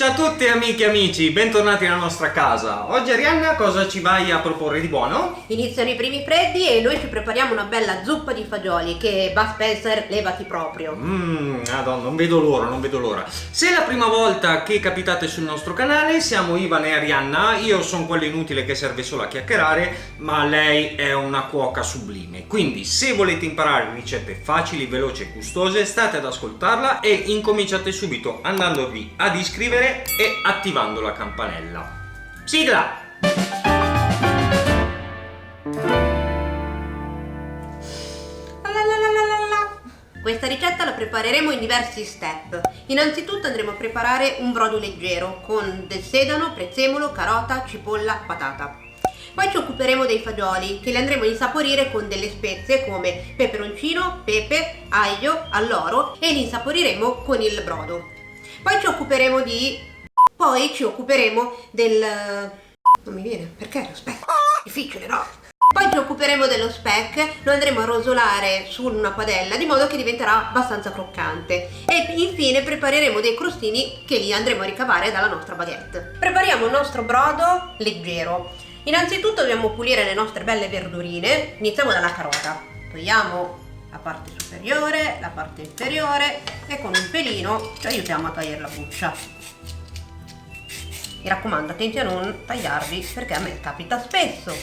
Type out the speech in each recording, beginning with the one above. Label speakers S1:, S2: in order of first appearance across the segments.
S1: a tutti amiche e amici, bentornati nella nostra casa. Oggi Arianna, cosa ci vai a proporre di buono?
S2: Iniziano i primi freddi e noi ci prepariamo una bella zuppa di fagioli che Bud Spencer levati proprio.
S1: Madonna, non vedo l'ora. Se è la prima volta che capitate sul nostro canale, siamo Ivan e Arianna. Io sono quello inutile che serve solo a chiacchierare, ma lei è una cuoca sublime. Quindi se volete imparare ricette facili, veloci e gustose, state ad ascoltarla e incominciate subito andandovi ad iscrivere e attivando la campanella. Sigla!
S2: Questa ricetta la prepareremo in diversi step. Innanzitutto andremo a preparare un brodo leggero con del sedano, prezzemolo, carota, cipolla, patata. Poi ci occuperemo dei fagioli che li andremo a insaporire con delle spezie come peperoncino, pepe, aglio, alloro e li insaporiremo con il brodo. Poi ci occuperemo del... non mi viene, perché lo speck? Difficile, no? Poi ci occuperemo dello speck, lo andremo a rosolare su una padella di modo che diventerà abbastanza croccante e infine prepareremo dei crostini che li andremo a ricavare dalla nostra baguette. Prepariamo il nostro brodo leggero. Innanzitutto dobbiamo pulire le nostre belle verdurine. Iniziamo dalla carota. Togliamo la parte superiore, la parte inferiore e con un pelino ci aiutiamo a togliere la buccia. Mi raccomando, attenti a non tagliarvi perché a me capita spesso.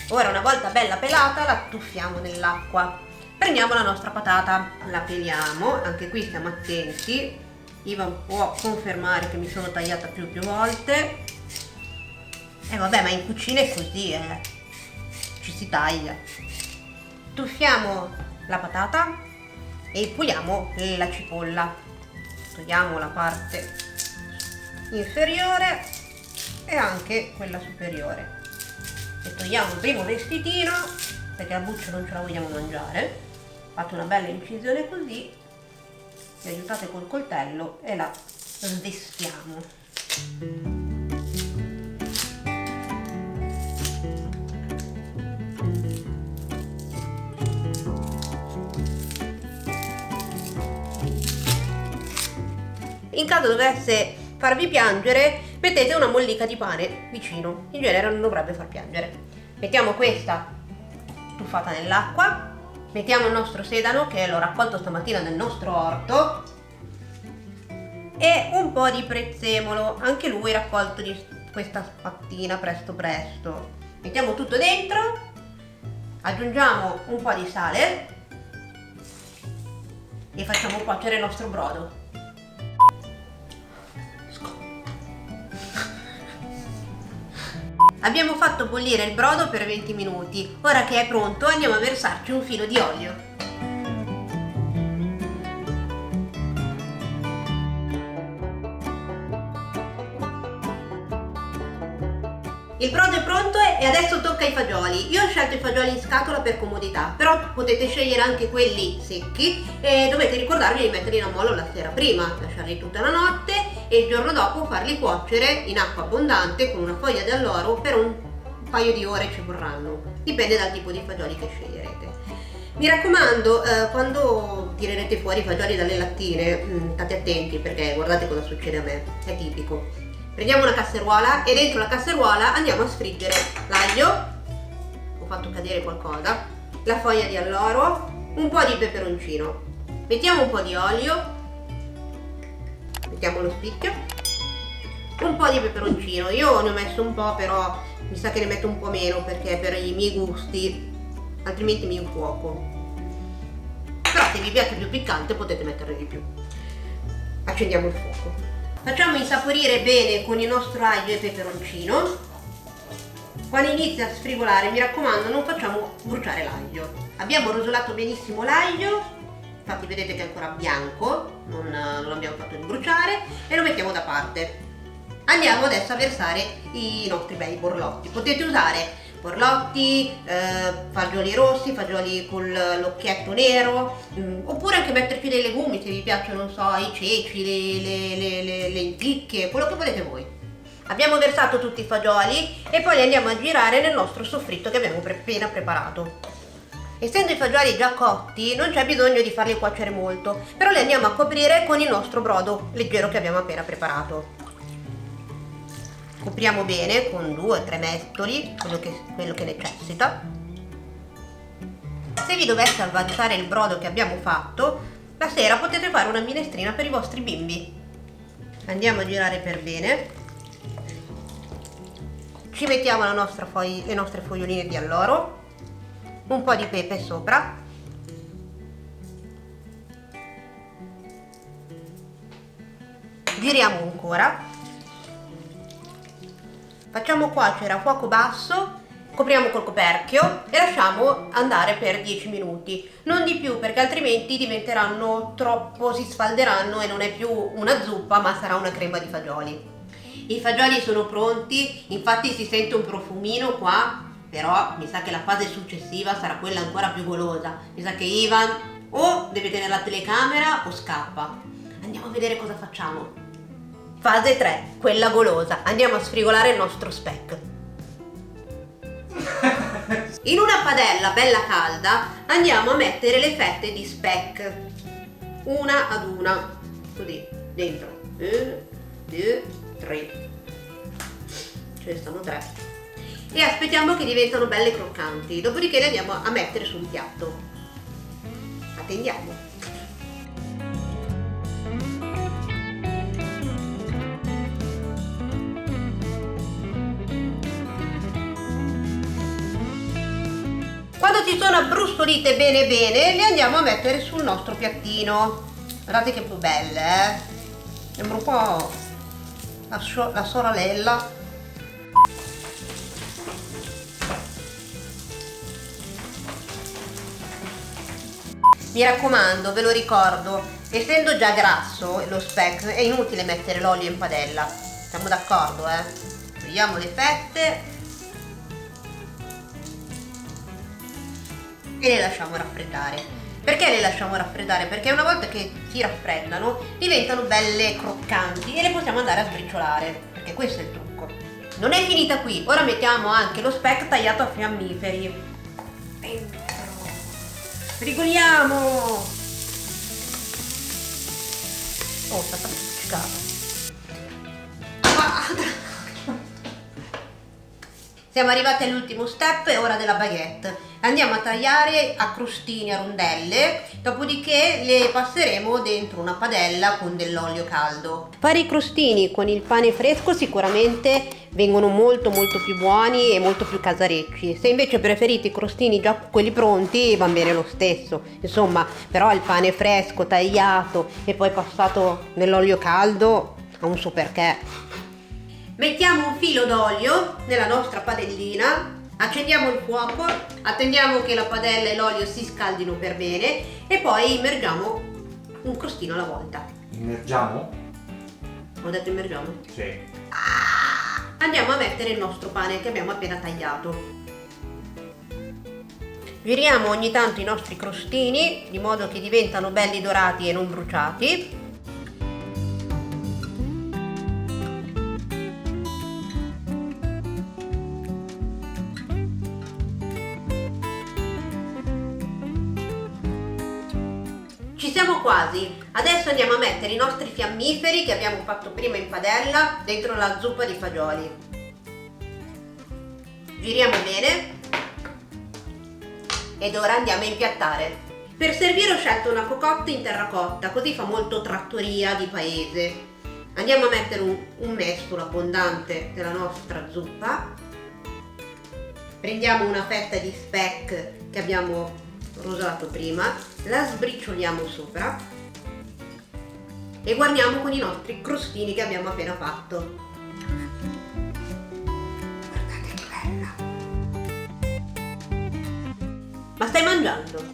S2: Ora, una volta bella pelata, la tuffiamo nell'acqua. Prendiamo la nostra patata, la peliamo, anche qui stiamo attenti. Ivan può confermare che mi sono tagliata più volte. E vabbè, ma in cucina è così, ci si taglia. Tuffiamo la patata e puliamo la cipolla. Togliamo la parte inferiore e anche quella superiore e togliamo il primo vestitino perché la buccia non ce la vogliamo mangiare. Fate una bella incisione così, vi aiutate col coltello e la svestiamo. In caso dovesse farvi piangere, mettete una mollica di pane vicino, in genere non dovrebbe far piangere. Mettiamo questa tuffata nell'acqua, mettiamo il nostro sedano che l'ho raccolto stamattina nel nostro orto e un po' di prezzemolo, anche lui raccolto di questa mattina presto. Mettiamo tutto dentro, aggiungiamo un po' di sale e facciamo cuocere il nostro brodo. Abbiamo fatto bollire il brodo per 20 minuti. Ora che è pronto andiamo a versarci un filo di olio. Il brodo è pronto e adesso tocca ai fagioli. Io ho scelto i fagioli in scatola per comodità, però potete scegliere anche quelli secchi e dovete ricordarvi di metterli in ammollo la sera prima, lasciarli tutta la notte e il giorno dopo farli cuocere in acqua abbondante con una foglia di alloro per un paio di ore ci vorranno, dipende dal tipo di fagioli che sceglierete. Mi raccomando, quando tirerete fuori i fagioli dalle lattine, state attenti perché guardate cosa succede a me, è tipico. Prendiamo una casseruola e dentro la casseruola andiamo a sfriggere l'aglio, ho fatto cadere qualcosa, la foglia di alloro, un po' di peperoncino, mettiamo un po' di olio, mettiamo lo spicchio, un po' di peperoncino, io ne ho messo un po' però mi sa che ne metto un po' meno perché per i miei gusti, altrimenti mi infuoco, però se vi piace più piccante potete metterne di più. Accendiamo il fuoco. Facciamo insaporire bene con il nostro aglio e peperoncino. Quando inizia a sfrigolare, mi raccomando, non facciamo bruciare l'aglio. Abbiamo rosolato benissimo l'aglio, infatti vedete che è ancora bianco, non l'abbiamo fatto bruciare e lo mettiamo da parte. Andiamo adesso a versare i nostri bei borlotti. Potete usare borlotti, fagioli rossi, fagioli con l'occhietto nero, oppure anche metterci dei legumi se vi piacciono, non so, i ceci, le lenticchie, quello che volete voi. Abbiamo versato tutti i fagioli e poi li andiamo a girare nel nostro soffritto che abbiamo appena preparato. Essendo i fagioli già cotti non c'è bisogno di farli cuocere molto, però li andiamo a coprire con il nostro brodo leggero che abbiamo appena preparato. Copriamo bene con 2 o 3 mestoli, quello che necessita. Se vi dovesse alvacciare il brodo che abbiamo fatto, la sera potete fare una minestrina per i vostri bimbi. Andiamo a girare per bene. Ci mettiamo le nostre foglioline di alloro, un po' di pepe sopra. Giriamo ancora. Facciamo cuocere a fuoco basso, copriamo col coperchio e lasciamo andare per 10 minuti, non di più, perché altrimenti diventeranno troppo, si sfalderanno e non è più una zuppa ma sarà una crema di fagioli. I fagioli sono pronti, infatti si sente un profumino qua, però mi sa che la fase successiva sarà quella ancora più golosa. Mi sa che Ivan o deve tenere la telecamera o scappa. Andiamo a vedere cosa facciamo. Fase 3, quella golosa. Andiamo a sfrigolare il nostro speck. In una padella bella calda andiamo a mettere le fette di speck, una ad una, così, dentro. 1, 2, 3. Ce ne stanno 3. E aspettiamo che diventano belle croccanti, dopodiché le andiamo a mettere sul piatto. Attendiamo. Quando ci sono abbrustolite bene bene, le andiamo a mettere sul nostro piattino. Guardate che più belle, sembra un po' la sorella. Mi raccomando, ve lo ricordo, essendo già grasso lo speck è inutile mettere l'olio in padella. Siamo d'accordo, Togliamo le fette e le lasciamo raffreddare. Perché le lasciamo raffreddare? Perché una volta che si raffreddano diventano belle croccanti e le possiamo andare a sbriciolare, perché questo è il trucco. Non è finita qui, ora mettiamo anche lo speck tagliato a fiammiferi dentro. Frigoliamo! Oh, sta appiccicata. Siamo arrivati all'ultimo step, è ora della baguette. Andiamo a tagliare a crostini, a rondelle, dopodiché le passeremo dentro una padella con dell'olio caldo. Fare i crostini con il pane fresco sicuramente vengono molto più buoni e molto più casarecci. Se invece preferite i crostini già quelli pronti, va bene lo stesso. Insomma, però il pane fresco, tagliato e poi passato nell'olio caldo ha un suo perché. Mettiamo un filo d'olio nella nostra padellina, accendiamo il fuoco, attendiamo che la padella e l'olio si scaldino per bene e poi immergiamo un crostino alla volta.
S1: Immergiamo?
S2: Ho detto immergiamo?
S1: Sì.
S2: Andiamo a mettere il nostro pane che abbiamo appena tagliato. Giriamo ogni tanto i nostri crostini di modo che diventano belli dorati e non bruciati. Ci siamo quasi. Adesso andiamo a mettere i nostri fiammiferi che abbiamo fatto prima in padella dentro la zuppa di fagioli. Giriamo bene ed ora andiamo a impiattare. Per servire ho scelto una cocotte in terracotta, così fa molto trattoria di paese. Andiamo a mettere un mestolo abbondante della nostra zuppa. Prendiamo una fetta di speck che abbiamo rosolato prima, la sbricioliamo sopra e guarniamo con i nostri crostini che abbiamo appena fatto. Guardate che bella! Ma stai mangiando?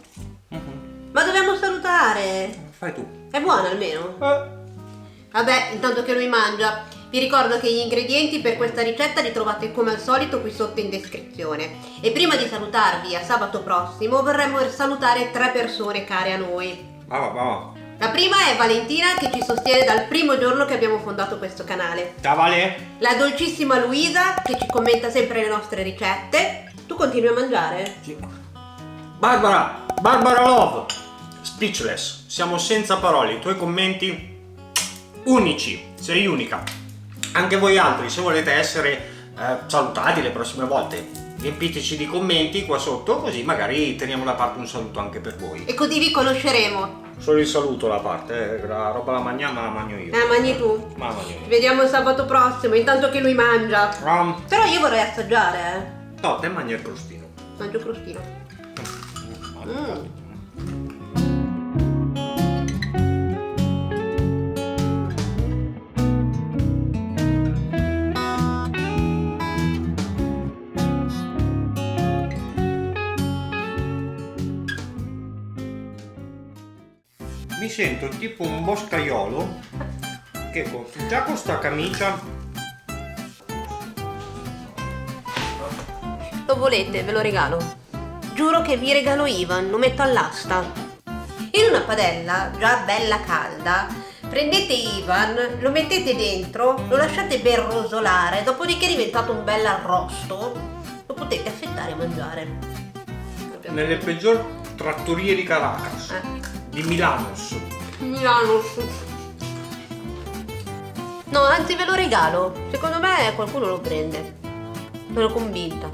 S2: Ma dobbiamo salutare!
S1: Fai tu.
S2: È buona almeno? Vabbè, intanto che lui mangia, vi ricordo che gli ingredienti per questa ricetta li trovate come al solito qui sotto in descrizione. E prima di salutarvi a sabato prossimo vorremmo salutare 3 persone care a noi.
S1: Va.
S2: La prima è Valentina, che ci sostiene dal primo giorno che abbiamo fondato questo canale.
S1: Ciao Vale.
S2: La dolcissima Luisa, che ci commenta sempre le nostre ricette. Tu continui a mangiare?
S1: Sì. Barbara Love. Speechless. Siamo senza parole. I tuoi commenti unici. Sei unica. Anche voi altri, se volete essere salutati le prossime volte, riempiteci di commenti qua sotto, così magari teniamo da parte un saluto anche per voi.
S2: E così vi conosceremo.
S1: Solo il saluto la parte, la roba la mangiamo, ma la mangio io.
S2: Mangi tu.
S1: Ma la mangio
S2: Ci
S1: io.
S2: vediamo sabato prossimo, intanto che lui mangia.
S1: Um,
S2: Però io vorrei assaggiare,
S1: no, te mangi il crostino.
S2: Mangio crostino.
S1: Mi sento tipo un boscaiolo che già con sta camicia.
S2: Lo volete? Ve lo regalo. Giuro che vi regalo Ivan, lo metto all'asta. In una padella già bella calda prendete Ivan, lo mettete dentro, lo lasciate ben rosolare, dopodiché è diventato un bel arrosto, lo potete affettare e mangiare.
S1: Nelle peggior trattorie di Caracas, di Milanos.
S2: Milano. No, anzi ve lo regalo. Secondo me qualcuno lo prende. Sono convinta.